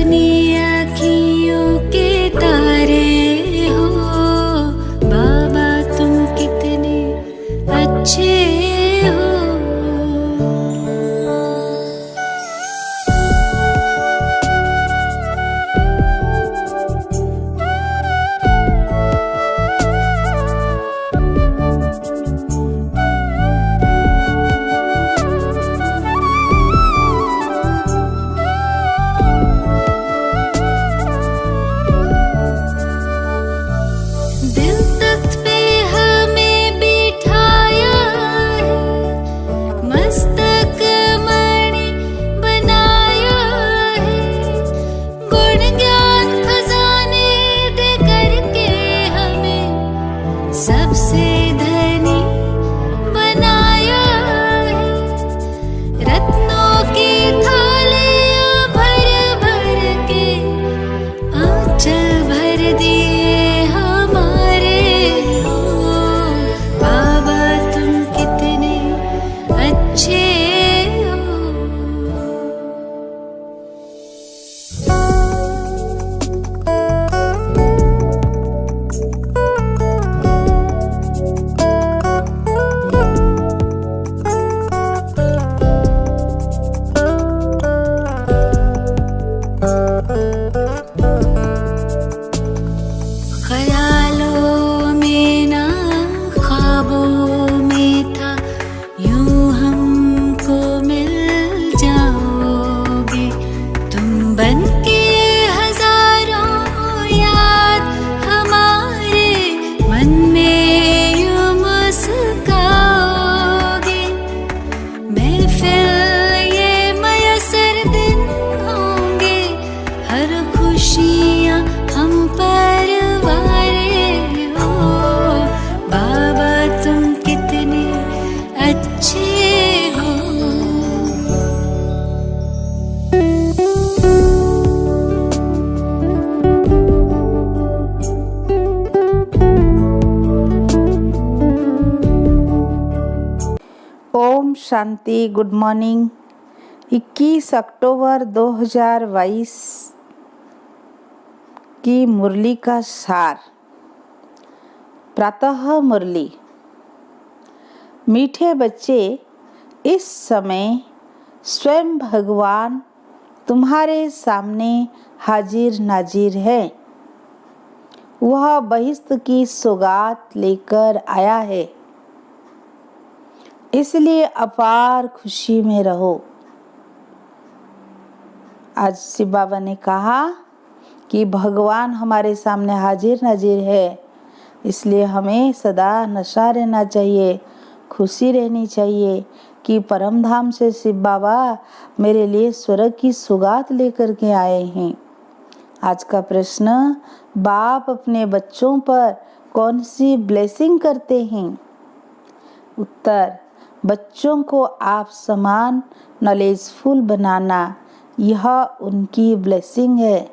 अपनी अखियों के तारे हो बाबा, तुम कितने अच्छे हो। दिल तख्त पे हमें बिठाया है, मस्तक मणि बनाया है, गुण ज्ञान खजाने दे करके हमें सबसे धनी बनाया है। रत्नों की थालियां भर भर के आंचल भर दिए हमारे हो बाबा, तुम कितने अच्छे हो। ख्यालों में ना ख्वाबों में था, यूं हमको मिल जाओगे तुम बनके हजारों याद हमारे मन में यूं मुस्काओगे। महफिल ये मयसर दिन होंगे, हर खुशियाँ हम पर वारे हो बाबा, तुम कितने अच्छे हो। ओम शांति। Good morning. 21 अक्टूबर 2022 की मुरली का सार। प्रातः मुरली। मीठे बच्चे, इस समय स्वयं भगवान तुम्हारे सामने हाजिर नाजिर है। वह बहिश्त की सौगात लेकर आया है, इसलिए अपार खुशी में रहो। आज शिव बाबा ने कहा कि भगवान हमारे सामने हाजिर नाजिर है, इसलिए हमें सदा नशा रहना चाहिए, खुशी रहनी चाहिए कि परम धाम से शिव बाबा मेरे लिए स्वर्ग की सौगात लेकर के आए हैं। आज का प्रश्न, बाप अपने बच्चों पर कौन सी ब्लेसिंग करते हैं? उत्तर, बच्चों को आप समान नॉलेजफुल बनाना, यह उनकी ब्लेसिंग है।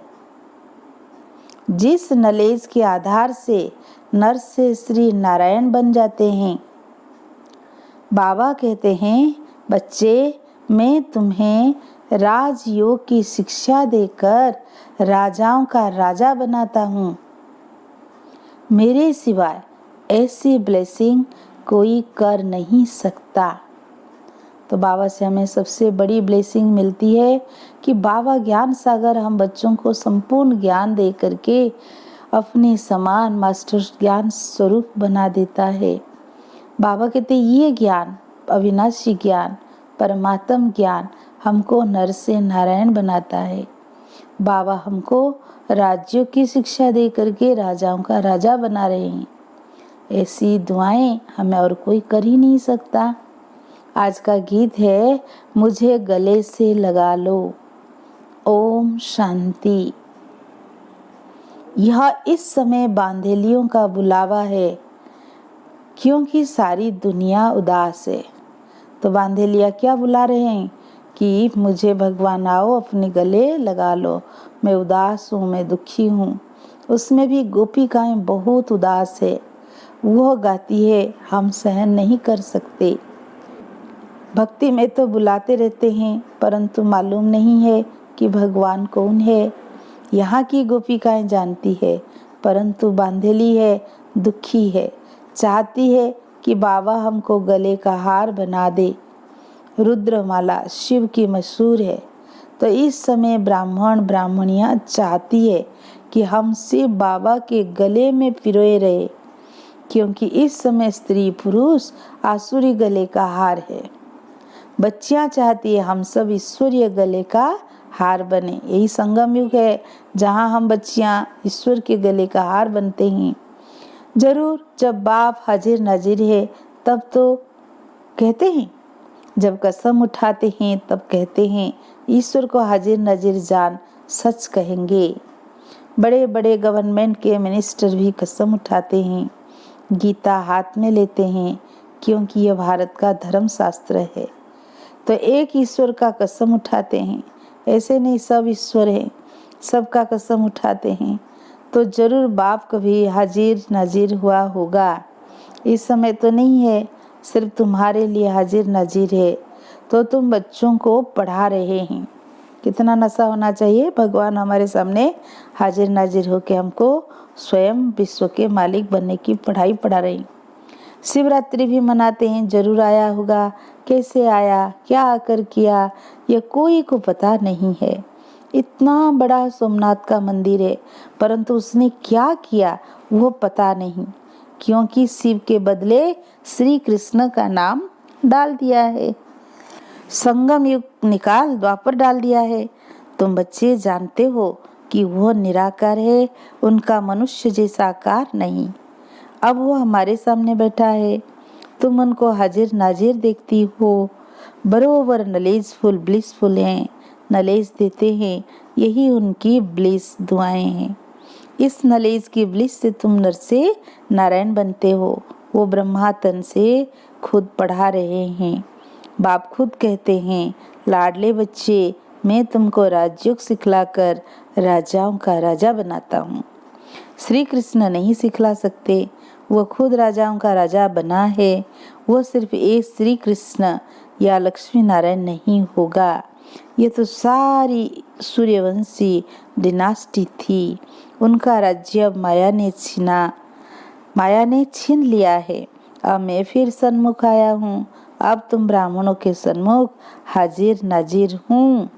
जिस नॉलेज के आधार से नर से श्री नारायण बन जाते हैं। बाबा कहते हैं, बच्चे, मैं तुम्हें राजयोग की शिक्षा देकर राजाओं का राजा बनाता हूँ। मेरे सिवाय ऐसी ब्लेसिंग कोई कर नहीं सकता। तो बाबा से हमें सबसे बड़ी ब्लेसिंग मिलती है कि बाबा ज्ञान सागर हम बच्चों को संपूर्ण ज्ञान दे करके अपने समान मास्टर ज्ञान स्वरूप बना देता है। बाबा कहते ये ज्ञान, अविनाशी ज्ञान, परमात्म ज्ञान हमको नर से नारायण बनाता है। बाबा हमको राज्यों की शिक्षा दे करके राजाओं का राजा बना रहे हैं। ऐसी दुआएं हमें और कोई कर ही नहीं सकता। आज का गीत है, मुझे गले से लगा लो। ओम शांति। यह इस समय बांधेलियों का बुलावा है, क्योंकि सारी दुनिया उदास है। तो बांधेलिया क्या बुला रहे हैं कि मुझे भगवान आओ अपने गले लगा लो, मैं उदास हूँ, मैं दुखी हूँ। उसमें भी गोपिकाएं बहुत उदास है। वह गाती है, हम सहन नहीं कर सकते। भक्ति में तो बुलाते रहते हैं, परंतु मालूम नहीं है कि भगवान कौन है, यहाँ की गोपिकाएं जानती है, परंतु बांधेली है, दुखी है, चाहती है कि बाबा हमको गले का हार बना दे। रुद्रमाला शिव की मशहूर है, तो इस समय ब्राह्मण ब्राह्मणियां चाहती है कि हम शिव बाबा के गले में पिरोए रहे, क्योंकि इस समय स्त्री पुरुष आसुरी गले का हार है। बच्चियां चाहती है हम सब ईश्वरीय गले का हार बने। यही संगम युग है जहाँ हम बच्चियां ईश्वर के गले का हार बनते हैं। जरूर जब बाप हाजिर नाजिर है तब तो कहते हैं, जब कसम उठाते हैं तब कहते हैं, ईश्वर को हाजिर नाजिर जान सच कहेंगे। बड़े बड़े गवर्नमेंट के मिनिस्टर भी कसम उठाते हैं, गीता हाथ में लेते हैं, क्योंकि यह भारत का धर्म शास्त्र है। तो एक ईश्वर का कसम उठाते हैं, ऐसे नहीं सब ईश्वर है, सबका कसम उठाते हैं। तो जरूर बाप कभी हाजिर नाजिर हुआ होगा। इस समय तो नहीं है, सिर्फ तुम्हारे लिए हाजिर नाजिर है। तो तुम बच्चों को पढ़ा रहे हैं। कितना नशा होना चाहिए, भगवान हमारे सामने हाजिर नाजिर होके हमको स्वयं विश्व के मालिक बनने की पढ़ाई पढ़ा रही। शिवरात्रि भी मनाते हैं, जरूर आया होगा। कैसे आया, क्या आकर किया, यह कोई को पता नहीं है। इतना बड़ा सोमनाथ का मंदिर है, परंतु उसने क्या किया वो पता नहीं, क्योंकि शिव के बदले श्री कृष्ण का नाम डाल दिया है। संगम युग निकाल द्वापर डाल दिया है। तुम बच्चे जानते हो कि वो निराकार है, उनका मनुष्य जैसा आकार नहीं। अब वो हमारे सामने बैठा है, तुम उनको हाजिर नाजिर देखती हो। बरोबर नॉलेजफुल ब्लिसफुल हैं, नॉलेज देते हैं, यही उनकी ब्लिस दुआएं हैं। इस नॉलेज की ब्लिस से तुम नर से नारायण बनते हो। वो ब्रह्मा तन से खुद पढ़ा रहे हैं। बाप खुद कहते हैं, लाडले बच्चे, मैं तुमको राजयोग सिखलाकर राजाओं का राजा बनाता हूँ। श्री कृष्ण नहीं सिखला सकते, वो खुद राजाओं का राजा बना है। वो सिर्फ एक श्री कृष्ण या लक्ष्मी नारायण नहीं होगा, ये तो सारी सूर्यवंशी डिनास्टी थी। उनका राज्य अब माया ने छीन लिया है। अब मैं फिर सन्मुख आया हूँ। अब तुम ब्राह्मणों के सन्मुख हाजिर नाजिर हूँ।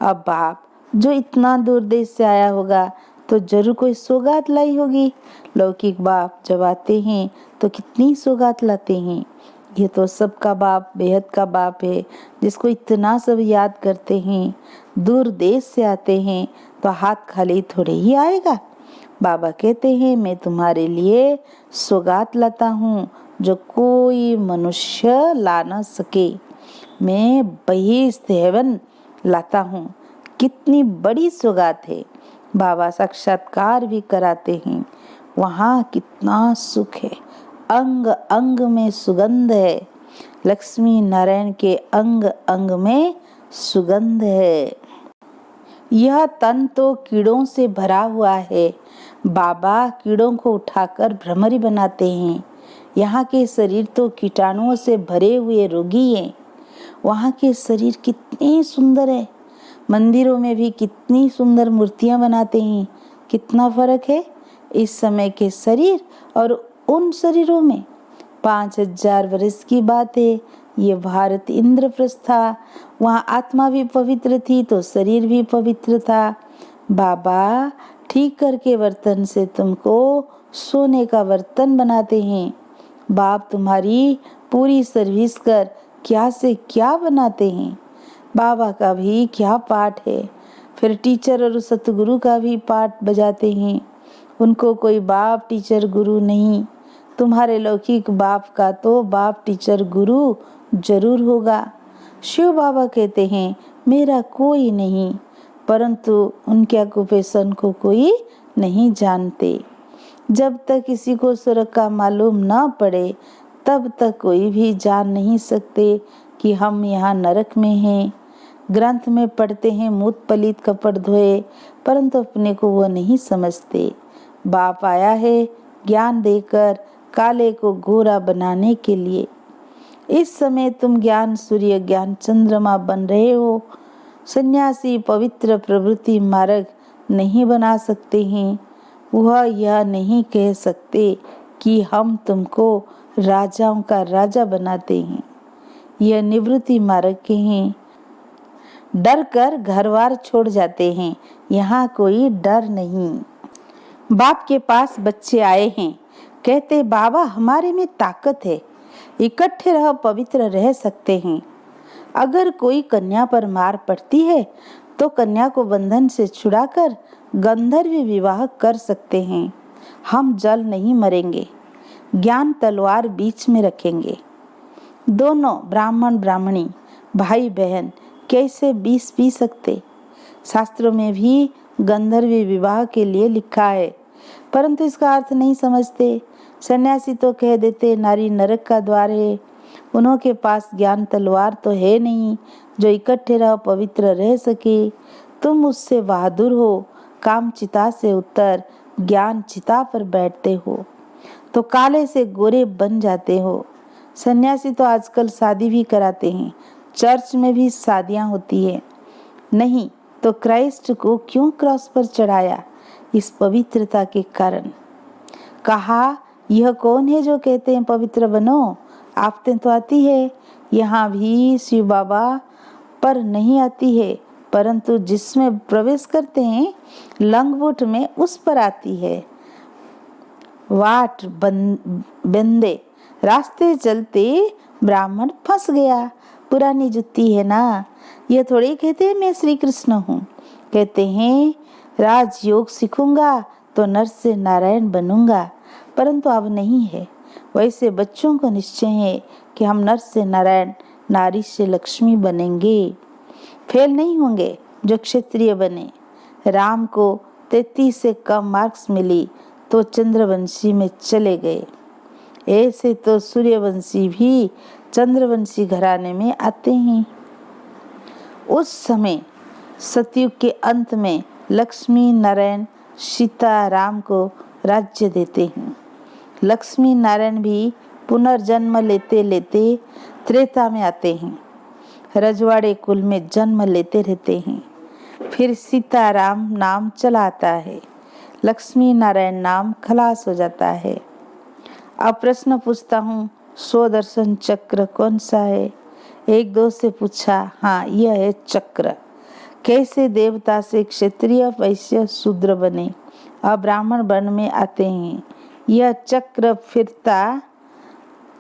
अब बाप जो इतना दूर देश से आया होगा तो जरूर कोई सौगात लाई होगी। लौकिक बाप जब आते हैं तो कितनी सौगात लाते हैं। ये तो सबका बाप, बेहद का बाप है, जिसको इतना सब याद करते हैं। दूर देश से आते हैं तो हाथ खाली थोड़े ही आएगा। बाबा कहते हैं, मैं तुम्हारे लिए सौगात लाता हूँ जो कोई मनुष्य ला न सके। मैं बहिष्ठ हेवन लाता हूँ। कितनी बड़ी सौगात है। बाबा साक्षात्कार भी कराते हैं, वहाँ कितना सुख है। अंग अंग में सुगंध है। लक्ष्मी नारायण के अंग अंग में सुगंध है। यह तन तो कीड़ों से भरा हुआ है। बाबा कीड़ों को उठाकर भ्रमरी बनाते हैं। यहाँ के शरीर तो कीटाणुओं से भरे हुए रोगी हैं। वहाँ के शरीर कितने सुंदर है। मंदिरों में भी कितनी सुंदर मूर्तियां बनाते हैं। कितना फर्क है इस समय के शरीर और उन शरीरों में। 5000 वर्ष की बात है। ये भारत इंद्रप्रस्थ था, वहाँ आत्मा भी पवित्र थी तो शरीर भी पवित्र था। बाबा ठीक करके बर्तन से तुमको सोने का बर्तन बनाते हैं। बाप तुम्हारी पूरी सर्विस कर क्या से क्या बनाते हैं। बाबा का भी क्या पाठ है। फिर टीचर और सतगुरु का भी पाठ बजाते हैं। उनको कोई बाप टीचर गुरु नहीं। तुम्हारे लौकिक बाप का तो बाप टीचर गुरु जरूर होगा। शिव बाबा कहते हैं, मेरा कोई नहीं, परंतु उनके ऑक्यूपेशन को कोई नहीं जानते। जब तक किसी को स्वर्ग का मालूम न पड़े तब तक कोई भी जान नहीं सकते कि हम यहाँ नरक में हैं। ग्रंथ में पढ़ते हैं मूत पलित कपड़ धोए, परंतु अपने को वो नहीं समझते। बाप आया है ज्ञान देकर काले को गोरा बनाने के लिए। इस समय तुम ज्ञान सूर्य ज्ञान चंद्रमा बन रहे हो। सन्यासी पवित्र प्रवृत्ति मार्ग नहीं बना सकते हैं, वह यह नहीं कह सकते कि हम तुमको राजाओं का राजा बनाते हैं। यह निवृत्ति मार्ग के हैं। डर कर घरवार छोड़ जाते हैं, यहाँ कोई डर नहीं। बाप के पास बच्चे आए हैं, कहते बाबा हमारे में ताकत है, इकट्ठे रह पवित्र रह सकते हैं। अगर कोई कन्या पर मार पड़ती है तो कन्या को बंधन से छुड़ाकर गंधर्व विवाह कर सकते हैं। हम जल नहीं मरेंगे, ज्ञान तलवार बीच में रखेंगे। दोनों ब्राह्मण ब्राह्मणी भाई बहन कैसे विष पी सकते? शास्त्रों में भी गंधर्व विवाह के लिए लिखा है, परंतु इसका अर्थ नहीं समझते। सन्यासी तो कह देते नारी नरक का द्वार है। उनके पास ज्ञान तलवार तो है नहीं जो इकट्ठे रह पवित्र रह सके। तुम उससे बहादुर हो, काम चिता से उतर ज्ञान चिता पर बैठते हो तो काले से गोरे बन जाते हो। सन्यासी तो आजकल शादी भी कराते हैं, चर्च में भी शादियां होती है। नहीं तो क्राइस्ट को क्यों क्रॉस पर चढ़ाया? इस पवित्रता के कारण। कहा यह कौन है जो कहते हैं पवित्र बनो? आपते तो आती है, यहाँ भी शिव बाबा पर नहीं आती है, परंतु जिसमें प्रवेश करते हैं लंगवुट में उस पर आती है। वाट बंदे रास्ते चलते ब्राह्मण फंस गया, पुरानी जुत्ती है ना। ये थोड़ी कहते हैं मैं श्री कृष्ण हूँ, कहते हैं राजयोग सीखूंगा तो नर से नारायण बनूंगा, परंतु अब नहीं है। वैसे बच्चों को निश्चय है कि हम नर से नारायण, नारी से लक्ष्मी बनेंगे। फेल नहीं होंगे जो क्षत्रिय बने। राम को 33 से कम मार्क्स मिली तो चंद्रवंशी में चले गए। ऐसे तो सूर्यवंशी भी चंद्रवंशी घराने में आते हैं। उस समय सतयुग के अंत में लक्ष्मी नारायण सीता राम को राज्य देते हैं। लक्ष्मी नारायण भी पुनर्जन्म लेते लेते त्रेता में आते हैं, रजवाड़े कुल में जन्म लेते रहते हैं। फिर सीताराम नाम चला आता है, लक्ष्मी नारायण नाम खलास हो जाता है। अब प्रश्न पूछता हूँ, स्वदर्शन चक्र कौन सा है? एक दो से पूछा, हाँ यह है चक्र। कैसे देवता से क्षत्रिय वैश्य शूद्र बने, अब ब्राह्मण वर्ण में आते हैं। यह चक्र फिरता,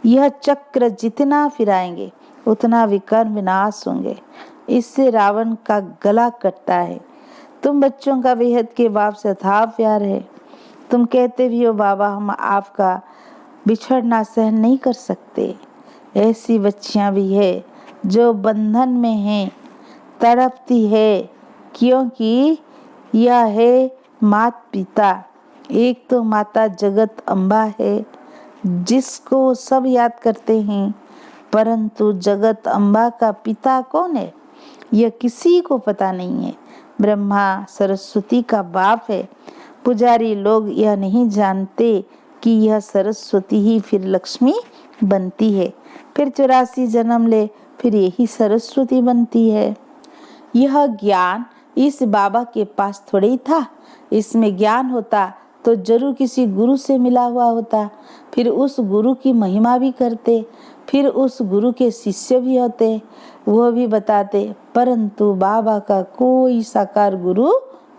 यह चक्र जितना फिराएंगे उतना विकर्म विनाश होंगे। इससे रावण का गला कटता है। तुम बच्चों का बेहद के बाप से अथाह प्यार है। तुम कहते भी हो बाबा हम आपका बिछड़ना सहन नहीं कर सकते। ऐसी बच्चियां भी है जो बंधन में हैं, तड़पती है, क्योंकि यह है माता पिता। एक तो माता जगत अम्बा है जिसको सब याद करते हैं, परंतु जगत अम्बा का पिता कौन है यह किसी को पता नहीं है। ब्रह्मा सरस्वती का बाप है। पुजारी लोग यह नहीं जानते कि यह सरस्वती ही फिर लक्ष्मी बनती है, फिर 84 जन्म ले फिर यही सरस्वती बनती है। यह ज्ञान इस बाबा के पास थोड़े ही था। इसमें ज्ञान होता तो जरूर किसी गुरु से मिला हुआ होता, फिर उस गुरु की महिमा भी करते, फिर उस गुरु के शिष्य भी होते, वह भी बताते। परंतु बाबा का कोई साकार गुरु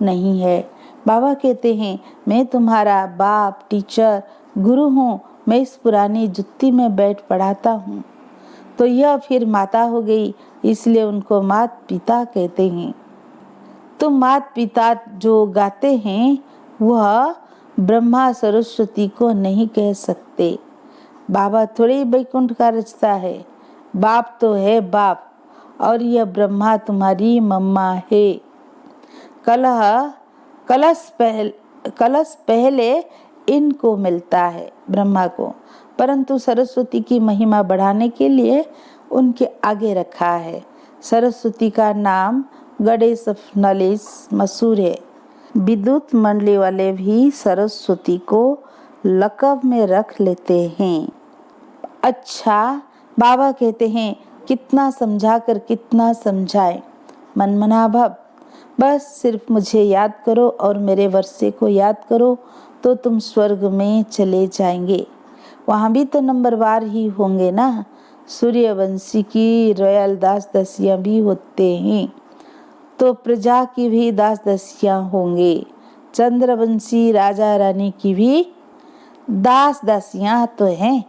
नहीं है। बाबा कहते हैं मैं तुम्हारा बाप टीचर गुरु हूँ, मैं इस पुरानी जुत्ती में बैठ पढ़ाता हूँ। तो यह फिर माता हो गई, इसलिए उनको माता पिता कहते हैं। तो माता पिता जो गाते हैं वह ब्रह्मा सरस्वती को नहीं कह सकते। बाबा थोड़े ही बैकुंठ का रचता है। बाप तो है बाप, और यह ब्रह्मा तुम्हारी मम्मा है। कलश पहले इनको मिलता है ब्रह्मा को, परंतु सरस्वती की महिमा बढ़ाने के लिए उनके आगे रखा है। सरस्वती का नाम गॉडेस ऑफ नॉलेज मशहूर है। विद्युत मंडली वाले भी सरस्वती को लक़ब में रख लेते हैं। अच्छा, बाबा कहते हैं कितना समझा कर कितना समझाए, मनमना भव। बस सिर्फ मुझे याद करो और मेरे वर्षे को याद करो तो तुम स्वर्ग में चले जाएंगे। वहाँ भी तो नंबरवार ही होंगे ना। सूर्यवंशी की रॉयल दास दसियाँ भी होते हैं तो प्रजा की भी दास दसियाँ होंगे। चंद्रवंशी राजा रानी की भी दास दासियाँ तो हैं।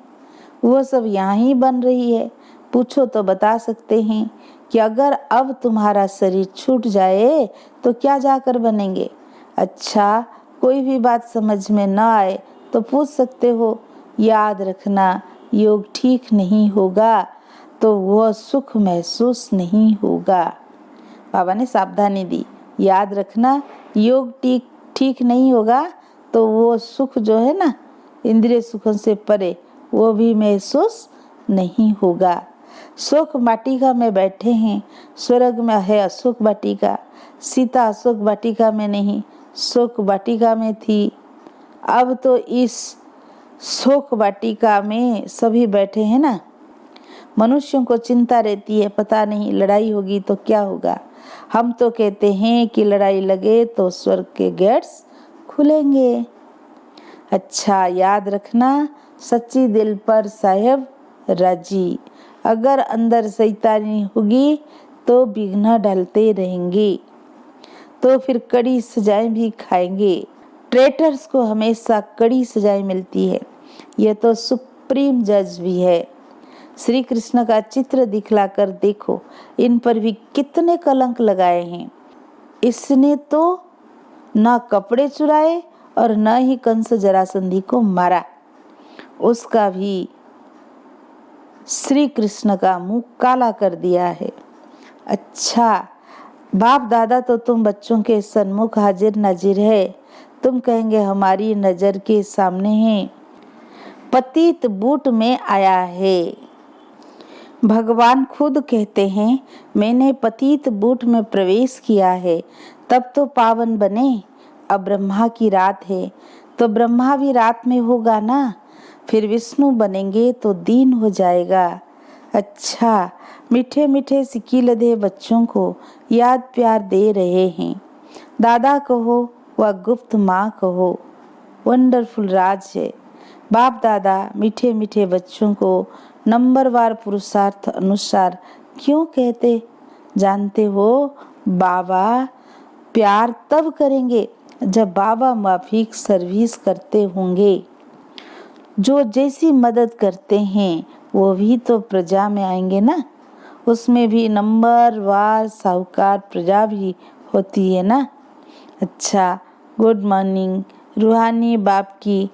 वो सब यहाँ ही बन रही है। पूछो तो बता सकते हैं कि अगर अब तुम्हारा शरीर छूट जाए तो क्या जाकर बनेंगे। अच्छा, कोई भी बात समझ में न आए तो पूछ सकते हो। याद रखना, योग ठीक नहीं होगा तो वह सुख महसूस नहीं होगा। बाबा ने सावधानी दी, याद रखना, योग ठीक नहीं होगा तो वो सुख जो है ना, इंद्रिय सुखों से परे, वो भी महसूस नहीं होगा। सुख वाटिका में बैठे हैं, स्वर्ग में है अशोक वाटिका। सीता अशोक वाटिका में नहीं, शोक वाटिका में थी। अब तो इस शोक वाटिका में सभी बैठे हैं ना। मनुष्यों को चिंता रहती है, पता नहीं लड़ाई होगी तो क्या होगा। हम तो कहते हैं कि लड़ाई लगे तो स्वर्ग के गेट्स खुलेंगे। अच्छा, याद रखना, सच्ची दिल पर साहेब राजी। अगर अंदर शैतानी होगी तो विघ्न डालते रहेंगे, तो फिर कड़ी सजाएं भी खाएंगे। ट्रेटर्स को हमेशा कड़ी सजाएं मिलती है। यह तो सुप्रीम जज भी है। श्री कृष्ण का चित्र दिखलाकर देखो, इन पर भी कितने कलंक लगाए हैं। इसने तो न कपड़े चुराए और न ही कंस जरासंधी को मारा। उसका भी श्री कृष्ण का मुंह काला कर दिया है। अच्छा, बाप दादा तो तुम बच्चों के सन्मुख हाजिर नाजिर है। तुम कहेंगे हमारी नजर के सामने है, पतित बूट में आया है। भगवान खुद कहते हैं, मैंने पतित बूट में प्रवेश किया है, तब तो पावन बने। अब ब्रह्मा की रात है तो ब्रह्मा भी रात में होगा ना। फिर विष्णु बनेंगे तो दिन हो जाएगा। अच्छा, मीठे मीठे सिक्की लदे बच्चों को याद प्यार दे रहे हैं। दादा कहो व गुप्त माँ कहो, वंडरफुल राज है। बाप दादा मीठे मीठे बच्चों को नंबरवार पुरुषार्थ अनुसार क्यों कहते जानते हो? बाबा प्यार तब करेंगे जब बाबा माफिक सर्विस करते होंगे। जो जैसी मदद करते हैं वो भी तो प्रजा में आएंगे ना। उसमें भी नंबरवार साहूकार प्रजा भी होती है ना। अच्छा, गुड मॉर्निंग। रूहानी बाप की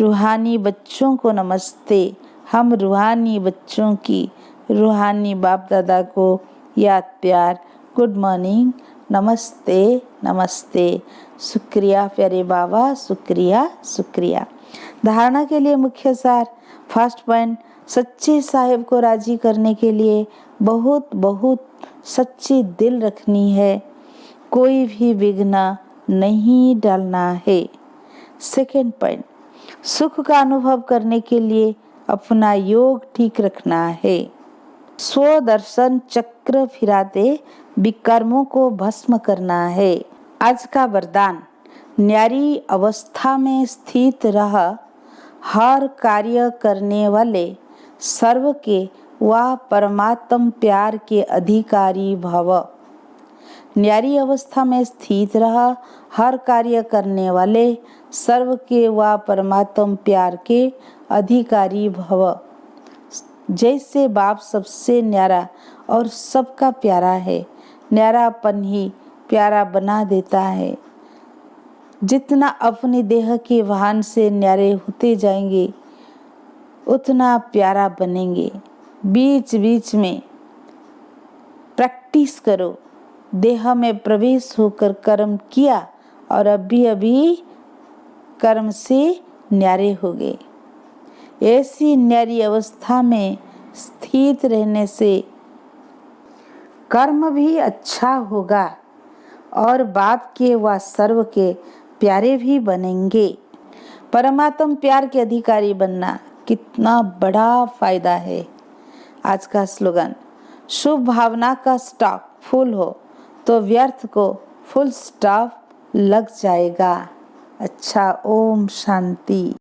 रूहानी बच्चों को नमस्ते। हम रूहानी बच्चों की रूहानी बाप दादा को याद प्यार, गुड मॉर्निंग, नमस्ते नमस्ते। शुक्रिया प्यारे बाबा, शुक्रिया शुक्रिया। धारणा के लिए मुख्य सार। फर्स्ट पॉइंट, सच्चे साहिब को राजी करने के लिए बहुत बहुत सच्ची दिल रखनी है। कोई भी विघ्न नहीं डालना है। सेकेंड पॉइंट, सुख का अनुभव करने के लिए अपना योग ठीक रखना है। स्वदर्शन चक्र फिराते विकर्मों को भस्म करना है। आज का वरदान, न्यारी अवस्था में स्थित रह हर कार्य करने वाले सर्व के व परमात्म प्यार के अधिकारी भव। न्यारी अवस्था में स्थित रह हर कार्य करने वाले सर्व के व परमात्म प्यार के अधिकारी भव। जैसे बाप सबसे न्यारा और सबका प्यारा है, न्यारापन ही प्यारा बना देता है। जितना अपनी देह के वाहन से न्यारे होते जाएंगे उतना प्यारा बनेंगे। बीच बीच में प्रैक्टिस करो। देह में प्रवेश होकर कर्म किया और अभी अभी कर्म से न्यारे हो गए। ऐसी न्यारी अवस्था में स्थित रहने से कर्म भी अच्छा होगा और बाप के व सर्व के प्यारे भी बनेंगे। परमात्म प्यार के अधिकारी बनना कितना बड़ा फायदा है। आज का स्लोगन, शुभ भावना का स्टॉक फुल हो तो व्यर्थ को फुल स्टॉप लग जाएगा। अच्छा, ओम शांति।